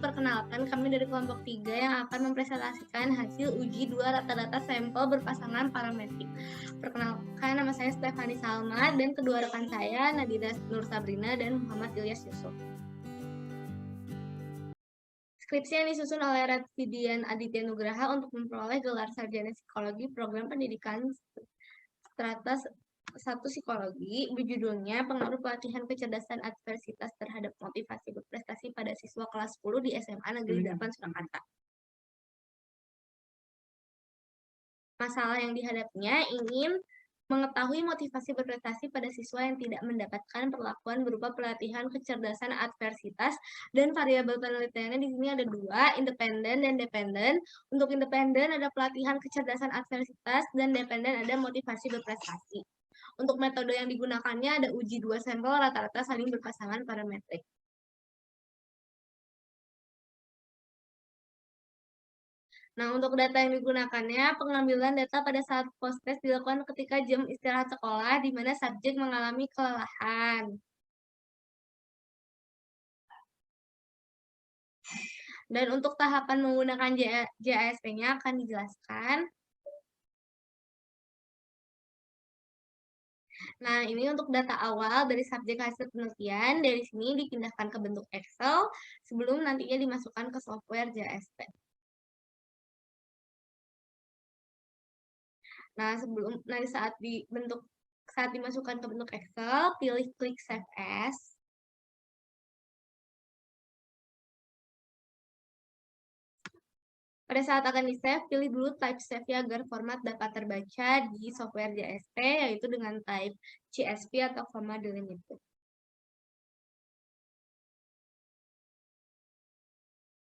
perkenalkan kami dari kelompok 3 yang akan mempresentasikan hasil uji 2 rata-rata sampel berpasangan parametrik. Perkenalkan, nama saya Stefani Salma dan kedua rekan saya Nadira Nur Sabrina dan Muhammad Ilyas Yusuf. Skripsi yang disusun oleh Ratvidian Aditya Nugraha untuk memperoleh gelar sarjana psikologi program pendidikan strata 1 psikologi, berjudulnya Pengaruh Pelatihan Kecerdasan Adversitas Terhadap Motivasi Berprestasi pada Siswa Kelas 10 di SMA Negeri 8 Surakarta. Masalah yang dihadapinya ingin mengetahui motivasi berprestasi pada siswa yang tidak mendapatkan perlakuan berupa pelatihan kecerdasan adversitas, dan variabel penelitiannya di sini ada 2, independen dan dependen. Untuk independen ada pelatihan kecerdasan adversitas dan dependen ada motivasi berprestasi. Untuk metode yang digunakannya ada uji 2 sampel rata-rata saling berpasangan parametrik. Nah, untuk data yang digunakannya, pengambilan data pada saat post-test dilakukan ketika jam istirahat sekolah, di mana subjek mengalami kelelahan. Dan untuk tahapan menggunakan JASP-nya akan dijelaskan. Nah, ini untuk data awal dari subjek hasil penelitian, dari sini dipindahkan ke bentuk Excel sebelum nantinya dimasukkan ke software JASP. Nah, saat dimasukkan ke bentuk Excel, pilih klik Save As. Pada saat akan di-save, pilih dulu type save-nya agar format dapat terbaca di software JSP, yaitu dengan type CSV atau comma delimited.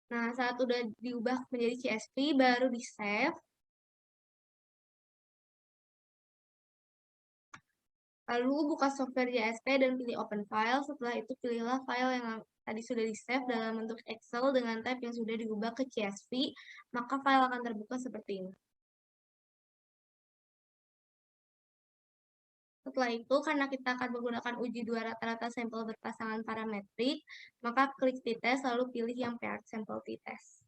Nah, saat udah diubah menjadi CSV, baru di-save. Lalu buka software JSP dan pilih Open File. Setelah itu pilihlah file yang tadi sudah di-save dalam bentuk Excel dengan type yang sudah diubah ke CSV, maka file akan terbuka seperti ini. Setelah itu, karena kita akan menggunakan uji 2 rata-rata sampel berpasangan parametrik, maka klik t-test lalu pilih yang paired sample t-test.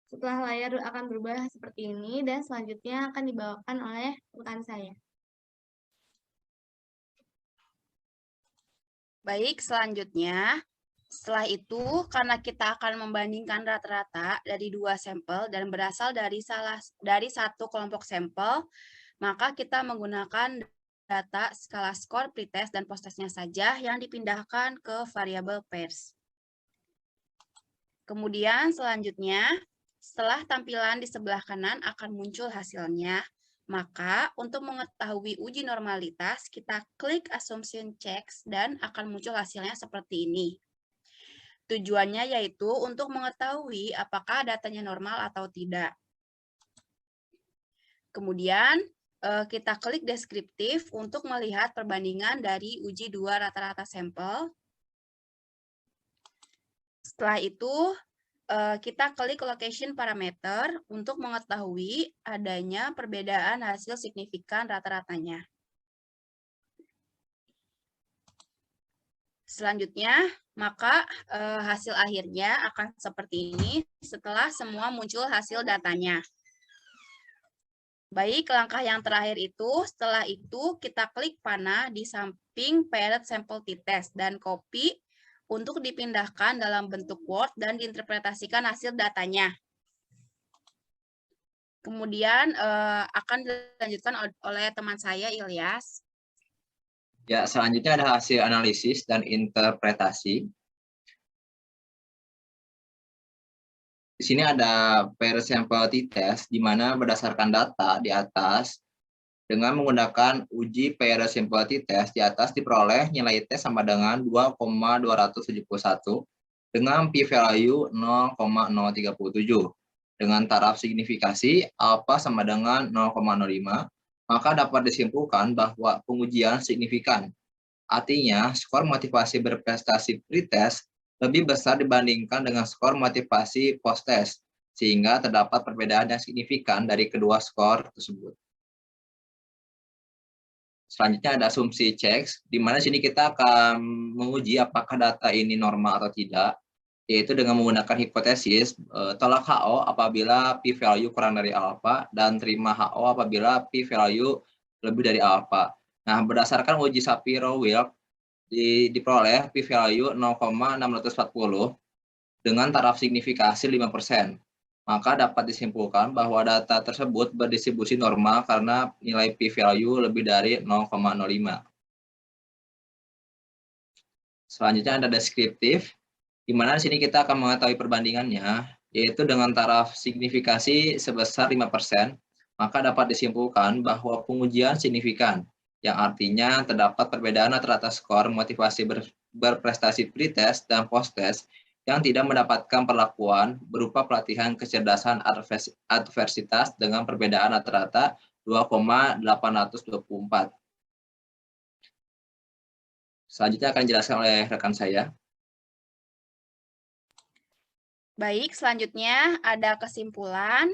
Setelah layar akan berubah seperti ini, dan selanjutnya akan dibawakan oleh rekan saya. Baik, selanjutnya, setelah itu karena kita akan membandingkan rata-rata dari 2 sampel dan berasal dari satu kelompok sampel, maka kita menggunakan data skala skor, pretest, dan posttestnya saja yang dipindahkan ke variabel pairs. Kemudian selanjutnya, setelah tampilan di sebelah kanan akan muncul hasilnya, maka untuk mengetahui uji normalitas, kita klik assumption checks dan akan muncul hasilnya seperti ini. Tujuannya yaitu untuk mengetahui apakah datanya normal atau tidak. Kemudian kita klik deskriptif untuk melihat perbandingan dari uji 2 rata-rata sampel. Setelah itu, kita klik location parameter untuk mengetahui adanya perbedaan hasil signifikan rata-ratanya. Selanjutnya, maka hasil akhirnya akan seperti ini setelah semua muncul hasil datanya. Baik, langkah yang terakhir itu, setelah itu kita klik panah di samping paired sample t-test dan copy untuk dipindahkan dalam bentuk Word dan diinterpretasikan hasil datanya. Kemudian akan dilanjutkan oleh teman saya, Ilyas. Ya, selanjutnya ada hasil analisis dan interpretasi. Di sini ada paired sample t-test, di mana berdasarkan data di atas, dengan menggunakan uji paired sample t-test di atas diperoleh nilai tes sama dengan 2,271 dengan p-value 0,037. Dengan taraf signifikasi alpha sama dengan 0,05, maka dapat disimpulkan bahwa pengujian signifikan. Artinya, skor motivasi berprestasi pretest lebih besar dibandingkan dengan skor motivasi post-test, sehingga terdapat perbedaan yang signifikan dari kedua skor tersebut. Selanjutnya ada asumsi checks, di mana sini kita akan menguji apakah data ini normal atau tidak, yaitu dengan menggunakan hipotesis tolak HO apabila p-value kurang dari alfa dan terima HO apabila p-value lebih dari alfa. Nah, berdasarkan uji Shapiro-Wilk diperoleh p-value 0,640 dengan taraf signifikasi 5%. Maka dapat disimpulkan bahwa data tersebut berdistribusi normal karena nilai p-value lebih dari 0,05. Selanjutnya ada deskriptif, di mana di sini kita akan mengetahui perbandingannya, yaitu dengan taraf signifikasi sebesar 5%, maka dapat disimpulkan bahwa pengujian signifikan, yang artinya terdapat perbedaan antara skor motivasi berprestasi pretest dan posttest yang tidak mendapatkan perlakuan berupa pelatihan kecerdasan adversitas dengan perbedaan rata-rata 2,824. Selanjutnya akan dijelaskan oleh rekan saya. Baik, selanjutnya ada kesimpulan.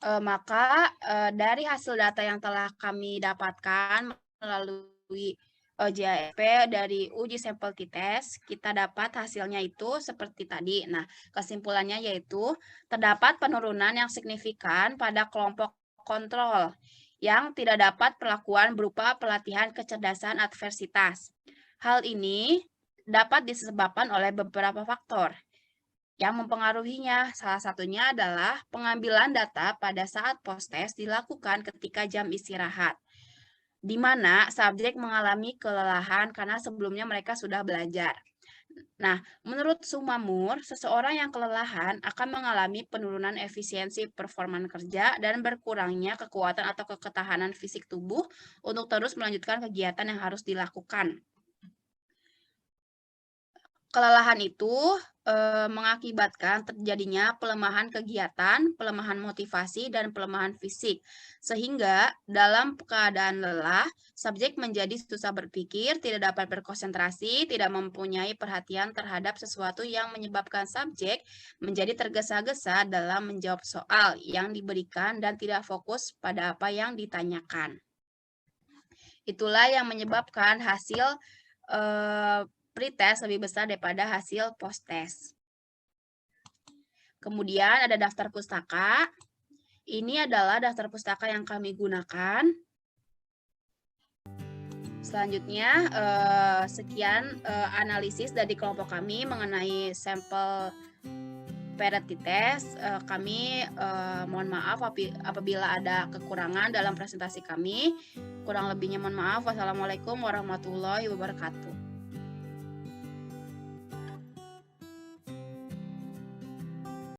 Maka dari hasil data yang telah kami dapatkan melalui JASP dari uji sampel t-test, kita dapat hasilnya itu seperti tadi. Nah, kesimpulannya yaitu terdapat penurunan yang signifikan pada kelompok kontrol yang tidak dapat perlakuan berupa pelatihan kecerdasan adversitas. Hal ini dapat disebabkan oleh beberapa faktor yang mempengaruhinya. Salah satunya adalah pengambilan data pada saat post-test dilakukan ketika jam istirahat, di mana subjek mengalami kelelahan karena sebelumnya mereka sudah belajar. Nah, menurut Sumamur, seseorang yang kelelahan akan mengalami penurunan efisiensi performa kerja dan berkurangnya kekuatan atau ketahanan fisik tubuh untuk terus melanjutkan kegiatan yang harus dilakukan. Kelelahan itu mengakibatkan terjadinya pelemahan kegiatan, pelemahan motivasi, dan pelemahan fisik. Sehingga dalam keadaan lelah, subjek menjadi susah berpikir, tidak dapat berkonsentrasi, tidak mempunyai perhatian terhadap sesuatu yang menyebabkan subjek menjadi tergesa-gesa dalam menjawab soal yang diberikan dan tidak fokus pada apa yang ditanyakan. Itulah yang menyebabkan hasil pretest lebih besar daripada hasil post-test. Kemudian ada daftar pustaka. Ini adalah daftar pustaka yang kami gunakan. Selanjutnya, sekian analisis dari kelompok kami mengenai sampel paired t-test. Kami mohon maaf apabila ada kekurangan dalam presentasi kami. Kurang lebihnya mohon maaf. Wassalamualaikum warahmatullahi wabarakatuh.